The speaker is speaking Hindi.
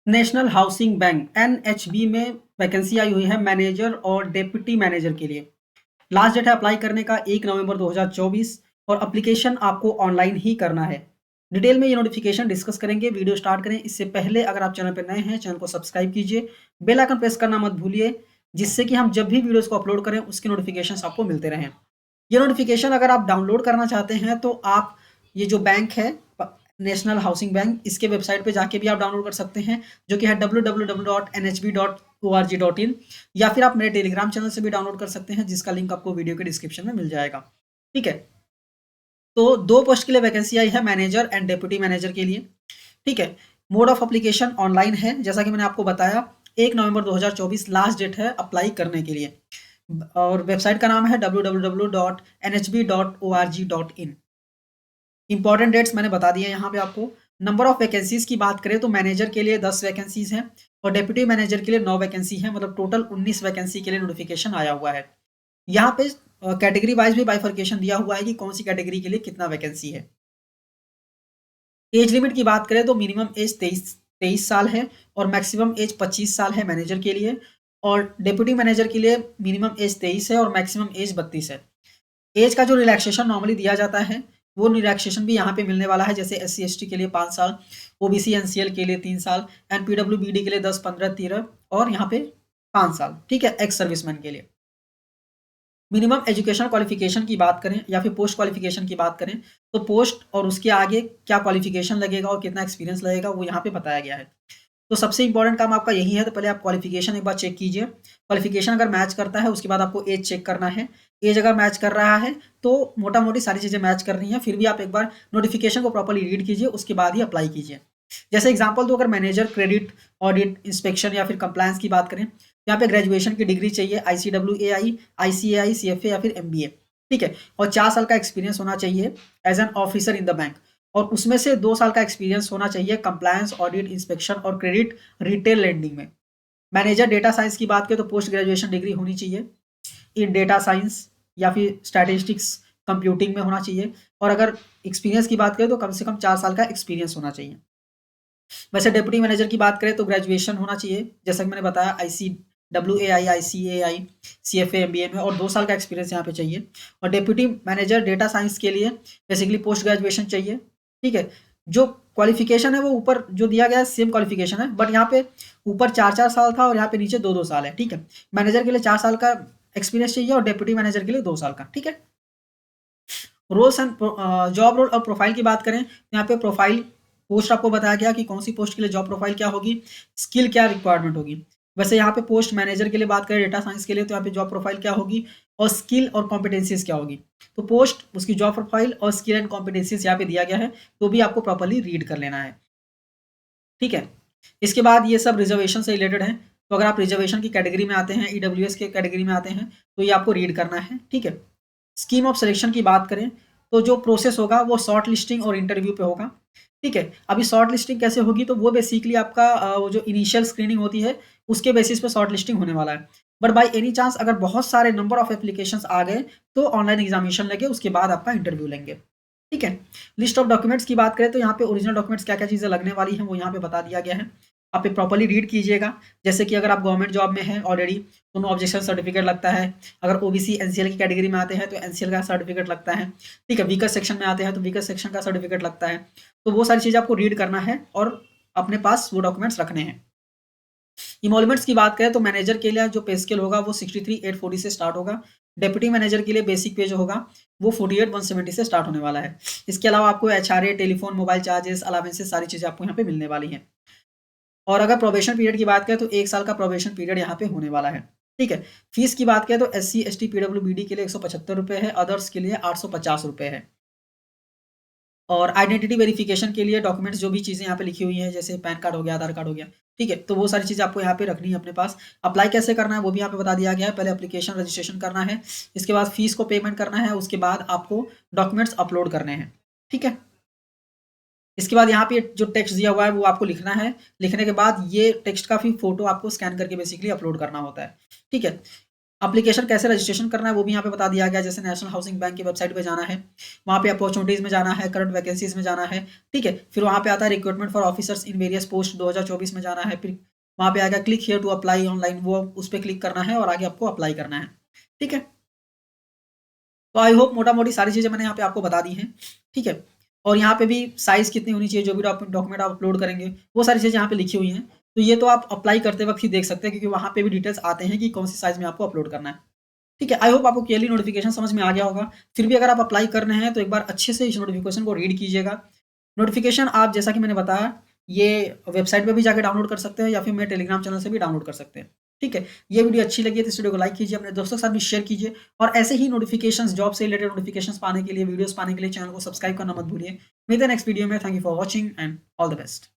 नेशनल हाउसिंग बैंक एनएचबी में वैकेंसी आई हुई है मैनेजर और डेप्यूटी मैनेजर के लिए। लास्ट डेट है अप्लाई करने का 1 नवंबर 2024 और एप्लीकेशन आपको ऑनलाइन ही करना है। डिटेल में ये नोटिफिकेशन डिस्कस करेंगे। वीडियो स्टार्ट करें इससे पहले अगर आप चैनल पर नए हैं चैनल को सब्सक्राइब कीजिए, बेल आइकन प्रेस करना मत भूलिए, जिससे कि हम जब भी वीडियोस को अपलोड करें उसके नोटिफिकेशंस आपको मिलते रहें। ये नोटिफिकेशन अगर आप डाउनलोड करना चाहते हैं तो आप ये जो बैंक है नेशनल हाउसिंग बैंक, इसके वेबसाइट पे जाके भी आप डाउनलोड कर सकते हैं, जो कि है www.nhb.org.in, या फिर आप मेरे टेलीग्राम चैनल से भी डाउनलोड कर सकते हैं, जिसका लिंक आपको वीडियो के डिस्क्रिप्शन में मिल जाएगा। ठीक है, तो 2 पोस्ट के लिए वैकेंसी आई है, मैनेजर एंड डेप्यूटी मैनेजर के लिए। ठीक है, मोड ऑफ एप्लीकेशन ऑनलाइन है, जैसा कि मैंने आपको बताया। 1 नवंबर 2024 लास्ट डेट है अप्लाई करने के लिए, और वेबसाइट का नाम है www.nhb.org.in। इंपॉर्टेंट डेट्स मैंने बता दिए यहाँ पे आपको। नंबर ऑफ वैकेंसीज की बात करें तो मैनेजर के लिए 10 वैकेंसीज हैं और डेप्यूटी मैनेजर के लिए 9 वैकेंसी है, मतलब टोटल 19 वैकेंसी के लिए नोटिफिकेशन आया हुआ है। यहाँ पे कैटेगरी वाइज भी बाइफर्केशन दिया हुआ है कि कौन सी कैटेगरी के लिए कितना वैकेंसी है। एज लिमिट की बात करें तो मिनिमम एज 23 साल है और मैक्सिमम एज 25 साल है मैनेजर के लिए, और डेप्यूटी मैनेजर के लिए मिनिमम एज 23 है और मैक्सिमम एज 32 है। एज का जो रिलैक्सेशन नॉर्मली दिया जाता है वो रिलैक्सेशन भी यहाँ पे मिलने वाला है, जैसे SC ST के लिए 5 साल, OBC NCL के लिए 3 साल, NPWBD के लिए 10 15 13 और यहाँ पे 5 साल। ठीक है, एक्स सर्विसमैन के लिए। मिनिमम एजुकेशन क्वालिफिकेशन की बात करें या फिर पोस्ट क्वालिफिकेशन की बात करें तो पोस्ट और उसके आगे क्या क्वालिफिकेशन लगेगा और कितना एक्सपीरियंस लगेगा वो यहाँ पे बताया गया है। तो सबसे इंपॉर्टेंट काम आपका यही है, तो पहले आप क्वालिफिकेशन एक बार चेक कीजिए। क्वालिफिकेशन अगर मैच करता है उसके बाद आपको एज चेक करना है। एज अगर मैच कर रहा है तो मोटा मोटी सारी चीज़ें मैच कर रही हैं, फिर भी आप एक बार नोटिफिकेशन को प्रॉपर्ली रीड कीजिए, उसके बाद ही अप्लाई कीजिए। जैसे एग्जांपल दो, अगर मैनेजर क्रेडिट ऑडिट इंस्पेक्शन या फिर कंप्लायंस की बात करें, यहाँ पे ग्रेजुएशन की डिग्री चाहिए, ICWAI, ICAI, CFA या फिर MBA। ठीक है, और 4 साल का एक्सपीरियंस होना चाहिए as an officer in the bank, और उसमें से 2 साल का एक्सपीरियंस होना चाहिए कंप्लायंस ऑडिट इंस्पेक्शन और क्रेडिट रिटेल लेंडिंग में। मैनेजर डेटा साइंस की बात करें तो पोस्ट ग्रेजुएशन डिग्री होनी चाहिए इन डेटा साइंस या फिर स्टैटिस्टिक्स कंप्यूटिंग में होना चाहिए, और अगर एक्सपीरियंस की बात करें तो कम से कम 4 साल का एक्सपीरियंस होना चाहिए। वैसे डिप्टी मैनेजर की बात करें तो ग्रेजुएशन होना चाहिए, जैसा कि मैंने बताया, ICWAI, ICAI, CFA, MBA में, और 2 साल का एक्सपीरियंस यहाँ पे चाहिए। और डिप्टी मैनेजर डेटा साइंस के लिए बेसिकली पोस्ट ग्रेजुएशन चाहिए। ठीक है, जो क्वालिफिकेशन है वो ऊपर जो दिया गया है सेम क्वालिफिकेशन है, बट यहाँ पे ऊपर 4-4 साल था और यहाँ पे नीचे 2-2 साल है। ठीक है, मैनेजर के लिए 4 साल का एक्सपीरियंस चाहिए और डिप्टी मैनेजर के लिए 2 साल का। ठीक है, रोल्स एंड जॉब रोल और प्रोफाइल की बात करें, यहाँ पे प्रोफाइल पोस्ट आपको बताया गया कि कौन सी पोस्ट के लिए जॉब प्रोफाइल क्या होगी, स्किल क्या रिक्वायरमेंट होगी। वैसे यहाँ पे पोस्ट मैनेजर के लिए बात करें डेटा साइंस के लिए, तो यहाँ पे जॉब प्रोफाइल क्या होगी और स्किल और कॉम्पिटेंसीज क्या होगी। तो पोस्ट, उसकी जॉब प्रोफाइल और स्किल एंड कॉम्पिटेंसीज यहाँ पे दिया गया है, तो भी आपको प्रॉपरली रीड कर लेना है। ठीक है, इसके बाद ये सब रिजर्वेशन से रिलेटेड है, तो अगर आप रिजर्वेशन की कैटेगरी में आते हैं, EWS के कैटेगरी में आते हैं, तो ये आपको रीड करना है। ठीक है, स्कीम ऑफ सिलेक्शन की बात करें तो जो प्रोसेस होगा वो शॉर्ट लिस्टिंग और इंटरव्यू पे होगा। ठीक है, अभी शॉर्ट लिस्टिंग कैसे होगी, तो वो बेसिकली आपका वो जो इनिशियल स्क्रीनिंग होती है उसके बेसिस पे शॉर्ट लिस्टिंग होने वाला है। बट बाय एनी चांस अगर बहुत सारे नंबर ऑफ एप्लीकेशंस आ गए तो ऑनलाइन एग्जामिनेशन लेंगे, उसके बाद आपका इंटरव्यू लेंगे। ठीक है, लिस्ट ऑफ डॉक्यूमेंट्स की बात करें तो यहाँ पे ओरिजिनल डॉक्यूमेंट्स क्या क्या चीज़ें लगने वाली हैं वो यहाँ पे बता दिया गया है। आप पे प्रॉपर्ली रीड कीजिएगा। जैसे कि अगर आप गवर्नमेंट जॉब में हैं ऑलरेडी तो नो ऑब्जेक्शन सर्टिफिकेट लगता है। अगर OBC NCL की कैटेगरी में आते हैं तो NCL का सर्टिफिकेट लगता है। ठीक है, वीकर सेक्शन में आते हैं तो वीकर सेक्शन का सर्टिफिकेट लगता है। तो वो सारी चीज़ें आपको रीड करना है और अपने पास वो डॉक्यूमेंट्स रखने हैं। इमोलमेंट्स की बात करें तो मैनेजर के लिए जो पे स्केल होगा वो 63,840 से स्टार्ट होगा। डेप्यूटी मैनेजर के लिए बेसिक पे जो होगा वो 48,170 से स्टार्ट होने वाला है। इसके अलावा आपको HRA, telephone, mobile charges, allowances, सारी चीज़ें आपको यहाँ पे मिलने वाली हैं। और अगर प्रोबेशन पीरियड की बात करें तो 1 साल का प्रोबेशन पीरियड यहाँ पे होने वाला है। ठीक है, फीस की बात करें तो SC ST PWBD के लिए 175 रुपये है, अदर्स के लिए 850 रुपये है। और आइडेंटिटी वेरिफिकेशन के लिए डॉक्यूमेंट्स जो भी चीज़ें यहाँ पे लिखी हुई हैं, जैसे पैन कार्ड हो गया, आधार कार्ड हो गया। ठीक है, तो वो सारी चीज़ें आपको यहाँ पे रखनी है अपने पास। अप्लाई कैसे करना है वो भी यहाँ पे बता दिया गया है। पहले एप्लीकेशन रजिस्ट्रेशन करना है, इसके बाद फीस को पेमेंट करना है, उसके बाद आपको डॉक्यूमेंट्स अपलोड करने हैं। ठीक है, इसके बाद यहाँ पे जो टेक्स्ट दिया हुआ है वो आपको लिखना है। लिखने के बाद ये टेक्स्ट का फिर फोटो आपको स्कैन करके बेसिकली अपलोड करना होता है। ठीक है, एप्लीकेशन कैसे रजिस्ट्रेशन करना है वो भी यहाँ पे बता दिया गया है। जैसे नेशनल हाउसिंग बैंक की वेबसाइट पे जाना है, वहाँ पे अपॉर्चुनिटीज़ में जाना है, करंट वैकेंसीज़ में जाना है, ठीक है? फिर वहाँ पे आता है recruitment for officers in various post 2024 में जाना है, फिर वहाँ पे आएगा click here to apply online, वो उस पे क्लिक करना है और आगे आपको अप्लाई करना है, ठीक है? तो आई होप मोटा-मोटी सारी चीज़ें मैंने यहाँ पे आपको बता दी हैं, ठीक है? और यहाँ पे भी साइज़ कितनी होनी चाहिए, जो भी डॉक्यूमेंट आप अपलोड करेंगे, वो सारी चीज़ें यहाँ पे लिखी हुई हैं। तो ये तो आप अप्लाई करते वक़्त ही देख सकते हैं, क्योंकि वहाँ पे भी डिटेल्स आते हैं कि कौन-सी साइज़ में आपको अपलोड करना है। ठीक है, आई होप आपको क्लियरली नोटिफ़िकेशन समझ में आ गया होगा। फिर भी अगर आप अप्लाई कर रहे हैं तो एक बार अच्छे से इस नोटिफ़िकेशन को रीड कीजिएगा। नोटिफ़िकेशन आप जैसा कि मैंने बताया, ये वेबसाइट पे भी जाके डाउनलोड कर सकते हैं या फिर मेरे टेलीग्राम चैनल से भी डाउनलोड कर सकते हैं। ठीक है? ये वीडियो अच्छी लगी है तो इस वीडियो को लाइक कीजिए, अपने दोस्तों के साथ भी शेयर कीजिए और ऐसे ही नोटिफ़िकेशंस, जॉब से रिलेटेड नोटिफ़िकेशंस पाने के लिए, वीडियोज़ पाने के लिए चैनल को सब्सक्राइब करना मत भूलिए। मिलते हैं नेक्स्ट वीडियो में। Thank you for watching and all the best.